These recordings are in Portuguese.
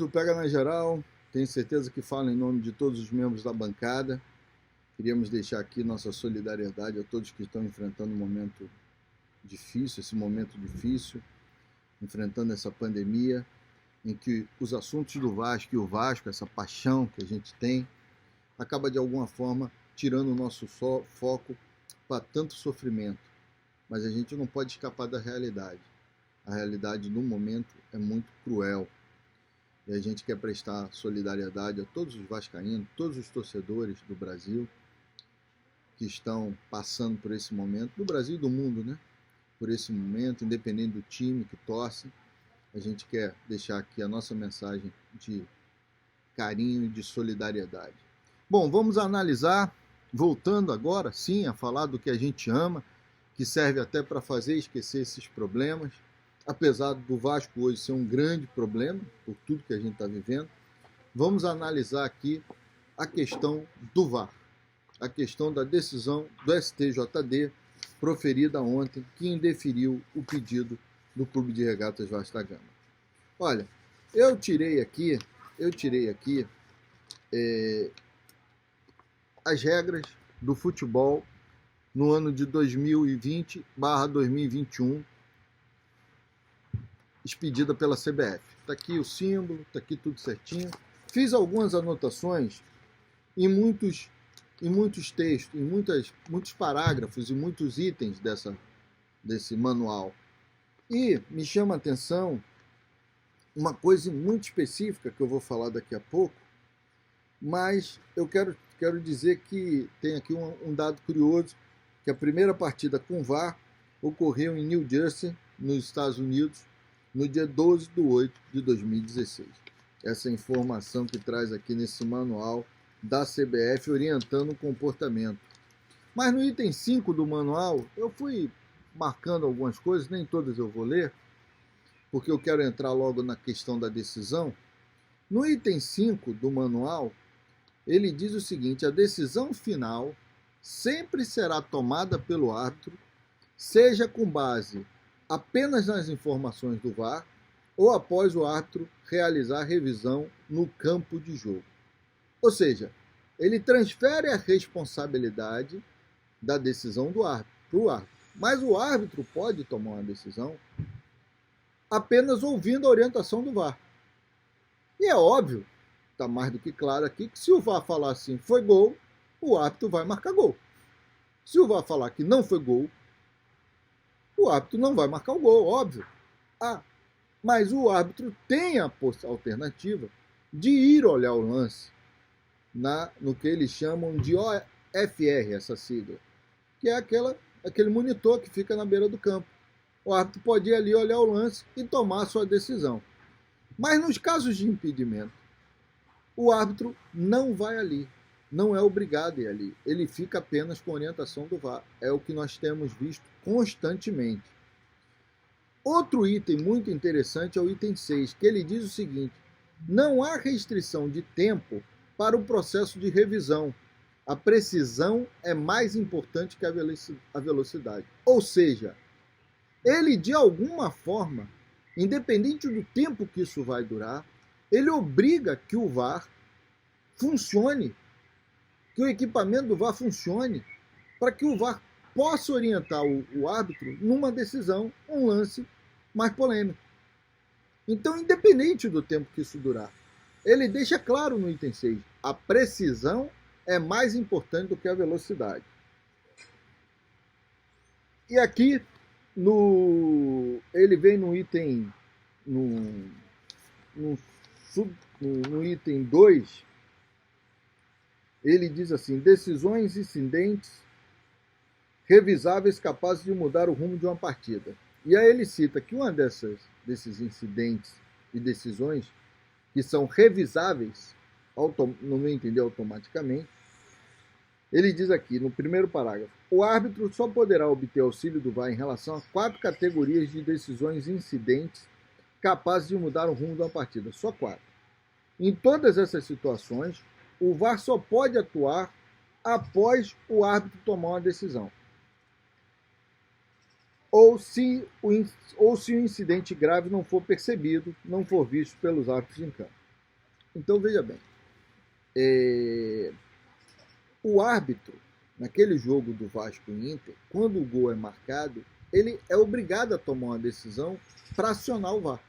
do Pega na Geral, tenho certeza que falo em nome de todos os membros da bancada. Queríamos deixar aqui nossa solidariedade a todos que estão enfrentando um momento difícil, enfrentando essa pandemia, em que os assuntos do Vasco e o Vasco, essa paixão que a gente tem, acaba de alguma forma tirando o nosso foco para tanto sofrimento. Mas a gente não pode escapar da realidade. A realidade no momento é muito cruel. E a gente quer prestar solidariedade a todos os vascaínos, todos os torcedores do Brasil que estão passando por esse momento, do Brasil e do mundo, né? Por esse momento, independente do time que torce. A gente quer deixar aqui a nossa mensagem de carinho e de solidariedade. Bom, vamos analisar, voltando agora, sim, a falar do que a gente ama, que serve até para fazer esquecer esses problemas, apesar do Vasco hoje ser um grande problema, por tudo que a gente está vivendo. Vamos analisar aqui a questão do VAR, a questão da decisão do STJD proferida ontem, que indeferiu o pedido do Clube de Regatas Vasco da Gama. Olha, eu tirei aqui as regras do futebol no ano de 2020/2021, expedida pela CBF. Está aqui o símbolo, está aqui tudo certinho. Fiz algumas anotações em muitos textos, em muitos parágrafos e muitos itens desse manual. E me chama a atenção uma coisa muito específica que eu vou falar daqui a pouco, mas eu quero dizer que tem aqui um dado curioso, que a primeira partida com VAR ocorreu em New Jersey, nos Estados Unidos, no dia 12/8/2016. Essa informação que traz aqui nesse manual da CBF orientando o comportamento. Mas no item 5 do manual, eu fui marcando algumas coisas, nem todas eu vou ler, porque eu quero entrar logo na questão da decisão. No item 5 do manual, ele diz o seguinte: a decisão final sempre será tomada pelo árbitro, seja com base apenas nas informações do VAR ou após o árbitro realizar a revisão no campo de jogo. Ou seja, ele transfere a responsabilidade da decisão do árbitro para o árbitro. Mas o árbitro pode tomar uma decisão apenas ouvindo a orientação do VAR. E é óbvio, está mais do que claro aqui, que se o VAR falar assim, foi gol, o árbitro vai marcar gol. Se o VAR falar que não foi gol, o árbitro não vai marcar o gol, óbvio. Mas o árbitro tem a alternativa de ir olhar o lance no que eles chamam de OFR, essa sigla, que é aquele monitor que fica na beira do campo. O árbitro pode ir ali olhar o lance e tomar a sua decisão. Mas nos casos de impedimento, o árbitro não vai ali, não é obrigado a ir ali. Ele fica apenas com a orientação do VAR. É o que nós temos visto constantemente. Outro item muito interessante é o item 6, que ele diz o seguinte: não há restrição de tempo para o processo de revisão. A precisão é mais importante que a velocidade. Ou seja, ele, de alguma forma, independente do tempo que isso vai durar, ele obriga que o VAR funcione, que o equipamento do VAR funcione, para que o VAR possa orientar o árbitro numa decisão, um lance mais polêmico. Então, independente do tempo que isso durar, ele deixa claro no item 6, a precisão é mais importante do que a velocidade. E aqui, ele vem no item, no item 2, ele diz assim: decisões incidentes revisáveis capazes de mudar o rumo de uma partida. E aí ele cita que uma desses incidentes e decisões que são revisáveis, no meu entender, automaticamente, ele diz aqui, no primeiro parágrafo: o árbitro só poderá obter auxílio do VAR em relação a 4 categorias de decisões incidentes capazes de mudar o rumo de uma partida. Só 4. Em todas essas situações, o VAR só pode atuar após o árbitro tomar uma decisão. Ou se o incidente grave não for percebido, não for visto pelos árbitros em campo. Então veja bem, o árbitro, naquele jogo do Vasco e Inter, quando o gol é marcado, ele é obrigado a tomar uma decisão para acionar o VAR.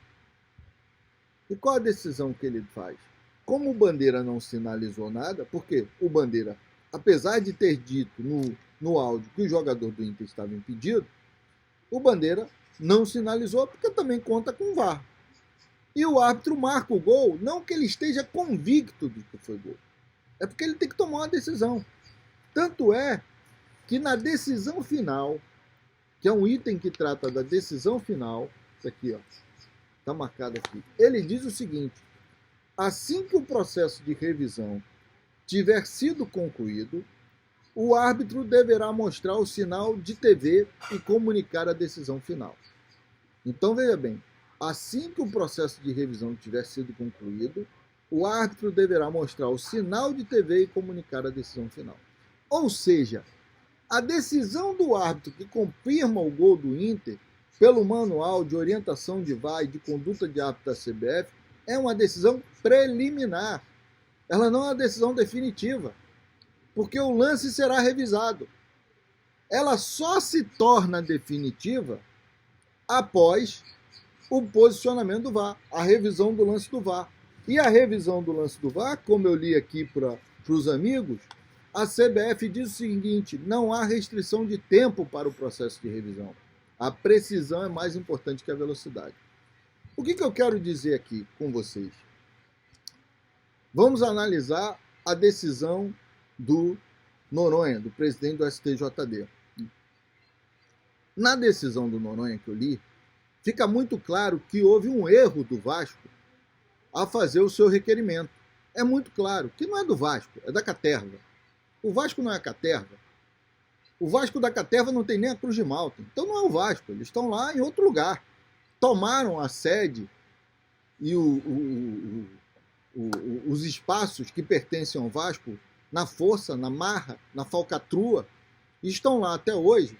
E qual a decisão que ele faz? Como o Bandeira não sinalizou nada, porque o Bandeira, apesar de ter dito no áudio que o jogador do Inter estava impedido, o Bandeira não sinalizou porque também conta com o VAR. E o árbitro marca o gol, não que ele esteja convicto de que foi gol, é porque ele tem que tomar uma decisão. Tanto é que na decisão final, que é um item que trata da decisão final, isso aqui, ó, está marcado aqui, ele diz o seguinte: assim que o processo de revisão tiver sido concluído, o árbitro deverá mostrar o sinal de TV e comunicar a decisão final. Então, veja bem, assim que o processo de revisão tiver sido concluído, o árbitro deverá mostrar o sinal de TV e comunicar a decisão final. Ou seja, a decisão do árbitro que confirma o gol do Inter, pelo manual de orientação de VAR e de conduta de árbitro da CBF, é uma decisão preliminar. Ela não é uma decisão definitiva, porque o lance será revisado. Ela só se torna definitiva após o posicionamento do VAR, a revisão do lance do VAR. E a revisão do lance do VAR, como eu li aqui para os amigos, a CBF diz o seguinte: não há restrição de tempo para o processo de revisão. A precisão é mais importante que a velocidade. O que eu quero dizer aqui com vocês? Vamos analisar a decisão do Noronha, do presidente do STJD. Na decisão do Noronha que eu li, fica muito claro que houve um erro do Vasco a fazer o seu requerimento. É muito claro que não é do Vasco, é da Caterva. O Vasco não é a Caterva. O Vasco da Caterva não tem nem a Cruz de Malta. Então não é o Vasco, eles estão lá em outro lugar. Tomaram a sede e os espaços que pertencem ao Vasco na força, na marra, na falcatrua, e estão lá até hoje.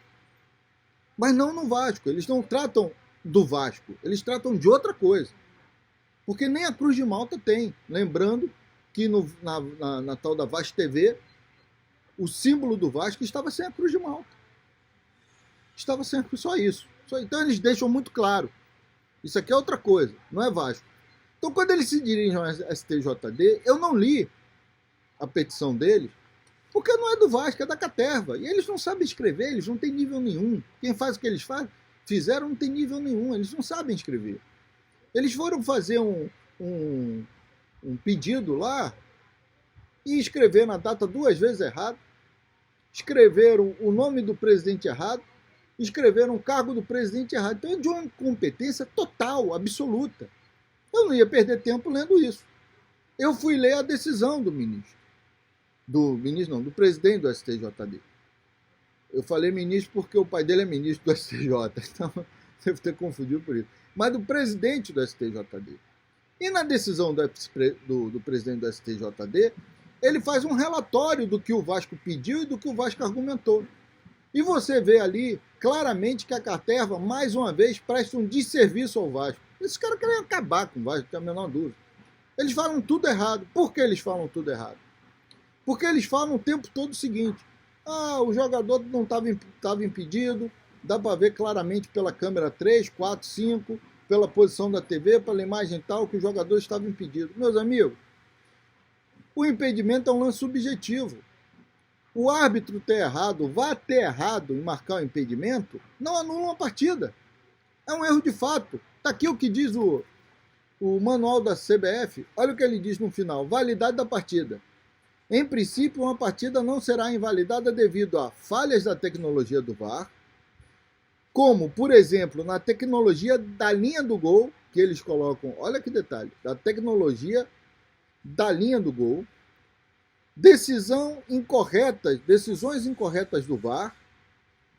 Mas não no Vasco, eles não tratam do Vasco, eles tratam de outra coisa. Porque nem a Cruz de Malta tem. Lembrando que na tal da Vasco TV, o símbolo do Vasco estava sem a Cruz de Malta. Estava sem só isso. Então eles deixam muito claro. Isso aqui é outra coisa, não é Vasco. Então quando eles se dirigem ao STJD, eu não li a petição deles, porque não é do Vasco, é da Caterva. E eles não sabem escrever, eles não têm nível nenhum. Quem faz o que eles fizeram não tem nível nenhum, eles não sabem escrever. Eles foram fazer um pedido lá e escreveram a data 2 vezes errado, escreveram o nome do presidente errado, escreveram o cargo do presidente errado. Então é de uma incompetência total, absoluta. Eu não ia perder tempo lendo isso. Eu fui ler a decisão do do presidente do STJD. Eu falei ministro porque o pai dele é ministro do STJ, então devo ter confundido por isso. Mas do presidente do STJD. E na decisão do presidente do STJD, ele faz um relatório do que o Vasco pediu e do que o Vasco argumentou. E você vê ali claramente que a Caterva, mais uma vez, presta um desserviço ao Vasco. Esses caras querem acabar com o Vasco, não tem a menor dúvida. Eles falam tudo errado. Por que eles falam tudo errado? Porque eles falam o tempo todo o seguinte: o jogador não estava impedido, dá para ver claramente pela câmera 3, 4, 5, pela posição da TV, pela imagem tal, que o jogador estava impedido. Meus amigos, o impedimento é um lance subjetivo. O árbitro ter errado, o VAR ter errado em marcar o impedimento, não anula uma partida. É um erro de fato. Está aqui o que diz o manual da CBF. Olha o que ele diz no final: validade da partida. Em princípio, uma partida não será invalidada devido a falhas da tecnologia do VAR, como, por exemplo, na tecnologia da linha do gol, que eles colocam, olha que detalhe, da tecnologia da linha do gol, decisões incorretas do VAR.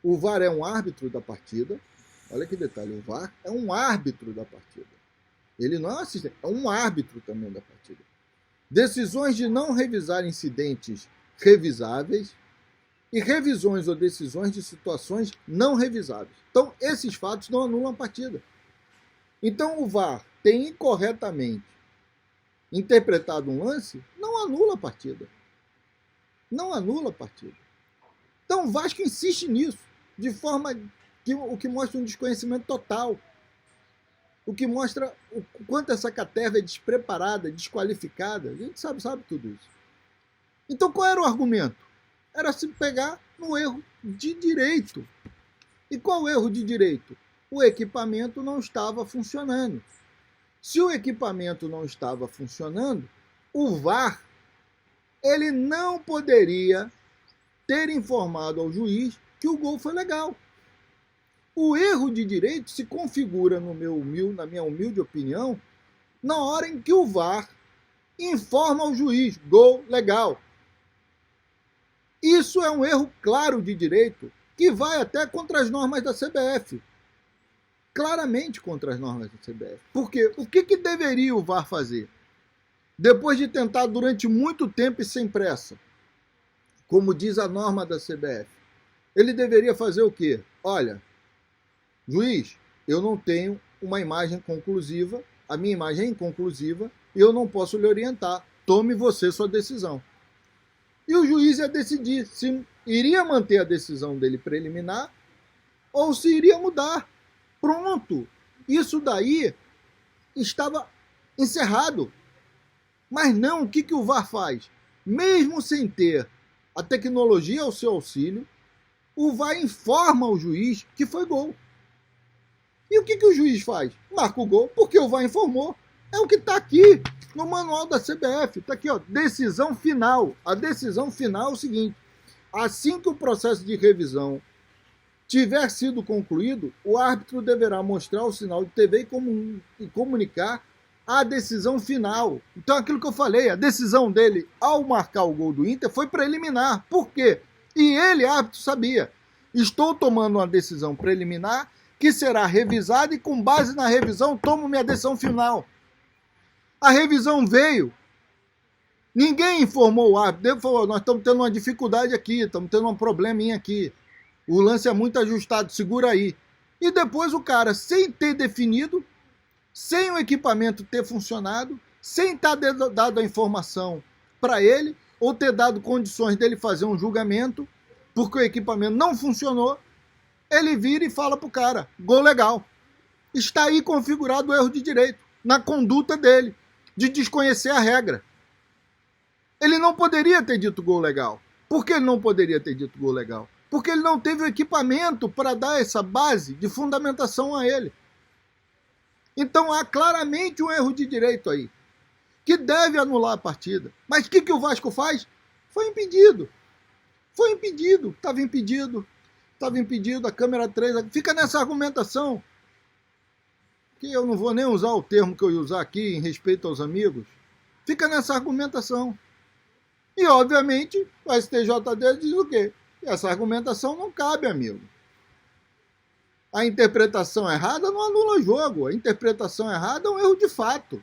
O VAR é um árbitro da partida. Olha que detalhe, o VAR é um árbitro da partida. Ele não é assistente, é um árbitro também da partida. Decisões de não revisar incidentes revisáveis e revisões ou decisões de situações não revisáveis. Então, esses fatos não anulam a partida. Então, o VAR tem incorretamente interpretado um lance, não anula a partida. Não anula a partida. Então o Vasco insiste nisso, de forma que o que mostra um desconhecimento total. O que mostra o quanto essa caterva é despreparada, desqualificada. A gente sabe tudo isso. Então qual era o argumento? Era se pegar no erro de direito. E qual o erro de direito? O equipamento não estava funcionando. Se o equipamento não estava funcionando, o VAR ele não poderia ter informado ao juiz que o gol foi legal. O erro de direito se configura, na minha humilde opinião, na hora em que o VAR informa ao juiz, gol legal. Isso é um erro claro de direito, que vai até contra as normas da CBF. Claramente contra as normas da CBF. Porque o que deveria o VAR fazer? Depois de tentar durante muito tempo e sem pressa, como diz a norma da CBF, ele deveria fazer o quê? Olha, juiz, eu não tenho uma imagem conclusiva, a minha imagem é inconclusiva e eu não posso lhe orientar. Tome você sua decisão. E o juiz ia decidir se iria manter a decisão dele preliminar ou se iria mudar. Pronto. Isso daí estava encerrado. Mas não, o que o VAR faz? Mesmo sem ter a tecnologia ao seu auxílio, o VAR informa o juiz que foi gol. E o que o juiz faz? Marca o gol, porque o VAR informou. É o que está aqui no manual da CBF. Está aqui, ó, decisão final. A decisão final é o seguinte: assim que o processo de revisão tiver sido concluído, o árbitro deverá mostrar o sinal de TV e comunicar a decisão final. Então, aquilo que eu falei, a decisão dele ao marcar o gol do Inter foi preliminar. Por quê? E ele, árbitro, sabia. Estou tomando uma decisão preliminar que será revisada e, com base na revisão, tomo minha decisão final. A revisão veio. Ninguém informou o árbitro. Ele falou, nós estamos tendo uma dificuldade aqui, estamos tendo um probleminha aqui. O lance é muito ajustado, segura aí. E depois o cara, sem ter definido, sem o equipamento ter funcionado, sem ter dado a informação para ele, ou ter dado condições dele fazer um julgamento, porque o equipamento não funcionou, ele vira e fala pro cara, gol legal. Está aí configurado o erro de direito, na conduta dele, de desconhecer a regra. Ele não poderia ter dito gol legal. Por que ele não poderia ter dito gol legal? Porque ele não teve o equipamento para dar essa base de fundamentação a ele. Então há claramente um erro de direito aí, que deve anular a partida. Mas o que o Vasco faz? Foi impedido. Foi impedido. Estava impedido, a câmera 3... Fica nessa argumentação, que eu não vou nem usar o termo que eu ia usar aqui em respeito aos amigos. Fica nessa argumentação. E, obviamente, o STJD diz o quê? Essa argumentação não cabe, amigo. A interpretação errada não anula jogo. A interpretação errada é um erro de fato.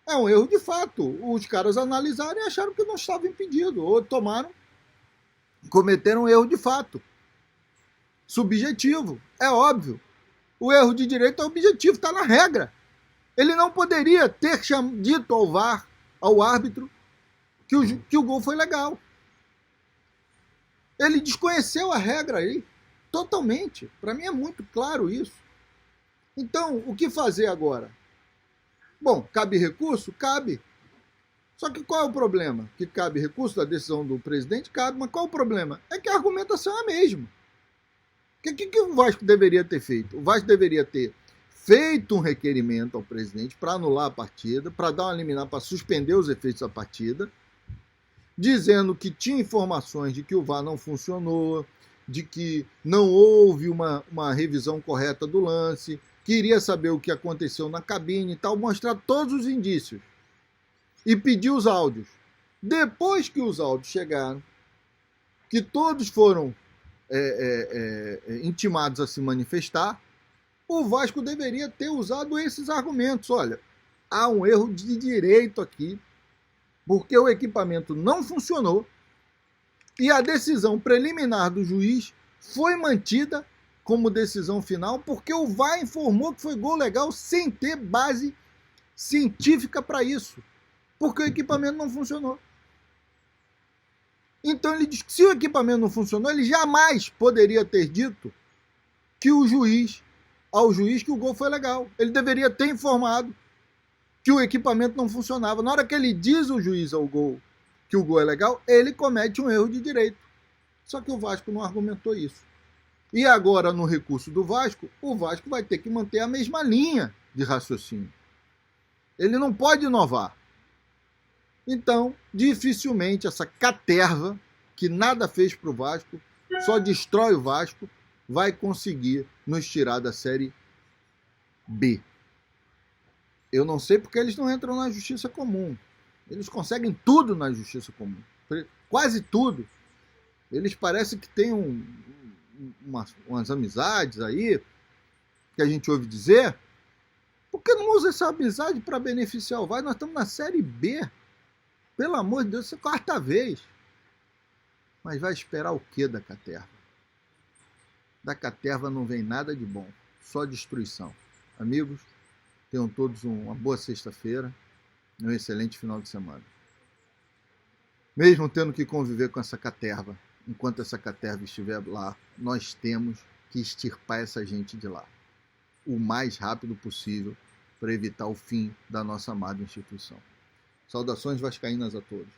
É um erro de fato. Os caras analisaram e acharam que não estava impedido. Ou cometeram um erro de fato. Subjetivo. É óbvio. O erro de direito é objetivo, está na regra. Ele não poderia ter dito ao VAR, ao árbitro, que o gol foi legal. Ele desconheceu a regra aí. Totalmente. Para mim é muito claro isso. Então, o que fazer agora? Bom, cabe recurso? Cabe. Só que qual é o problema? Que cabe recurso da decisão do presidente? Cabe, mas qual é o problema? É que a argumentação é a mesma. O que o Vasco deveria ter feito? O Vasco deveria ter feito um requerimento ao presidente para anular a partida, para dar uma liminar, para suspender os efeitos da partida, dizendo que tinha informações de que o VAR não funcionou, de que não houve uma revisão correta do lance, queria saber o que aconteceu na cabine e tal, mostrar todos os indícios e pedir os áudios. Depois que os áudios chegaram, que todos foram intimados a se manifestar, o Vasco deveria ter usado esses argumentos. Olha, há um erro de direito aqui, porque o equipamento não funcionou e a decisão preliminar do juiz foi mantida como decisão final porque o VAR informou que foi gol legal sem ter base científica para isso, porque o equipamento não funcionou. Então ele diz que se o equipamento não funcionou, ele jamais poderia ter dito que ao juiz que o gol foi legal. Ele deveria ter informado que o equipamento não funcionava. Na hora que ele diz ao juiz ao gol que o gol é legal, ele comete um erro de direito. Só que o Vasco não argumentou isso. E agora, no recurso do Vasco, o Vasco vai ter que manter a mesma linha de raciocínio. Ele não pode inovar. Então, dificilmente essa caterva, que nada fez para o Vasco, só destrói o Vasco, vai conseguir nos tirar da Série B. Eu não sei porque eles não entram na justiça comum. Eles conseguem tudo na justiça comum. Quase tudo. Eles parecem que têm umas amizades aí, que a gente ouve dizer. Por que não usa essa amizade para beneficiar o Vasco? Nós estamos na Série B. Pelo amor de Deus, isso é a quarta vez. Mas vai esperar o quê da caterva? Da caterva não vem nada de bom, só destruição. Amigos, tenham todos uma boa sexta-feira e um excelente final de semana. Mesmo tendo que conviver com essa caterva, enquanto essa caterva estiver lá, nós temos que extirpar essa gente de lá o mais rápido possível para evitar o fim da nossa amada instituição. Saudações vascaínas a todos.